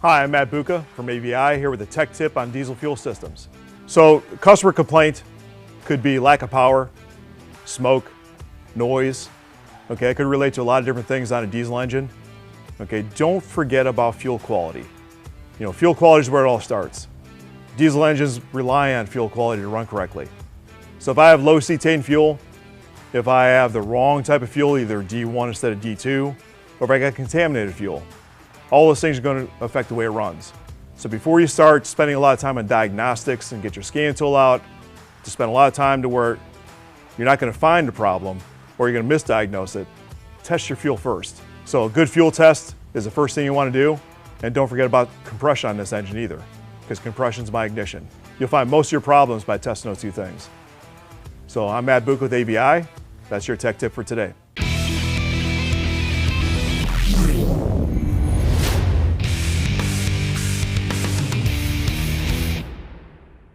Hi, I'm Matt Buca from AVI here with a tech tip on diesel fuel systems. So, customer complaint could be lack of power, smoke, noise. Okay, it could relate to a lot of different things on a diesel engine. Okay, don't forget about fuel quality. You know, fuel quality is where it all starts. Diesel engines rely on fuel quality to run correctly. So if I have low cetane fuel, if I have the wrong type of fuel, either D1 instead of D2, or if I got contaminated fuel, all those things are going to affect the way it runs. So before you start spending a lot of time on diagnostics and get your scan tool out, to spend a lot of time to where you're not going to find the problem or you're going to misdiagnose it, test your fuel first. So a good fuel test is the first thing you want to do. And don't forget about compression on this engine either, because compression is my ignition. You'll find most of your problems by testing those two things. So I'm Matt Buca with AVI. That's your tech tip for today.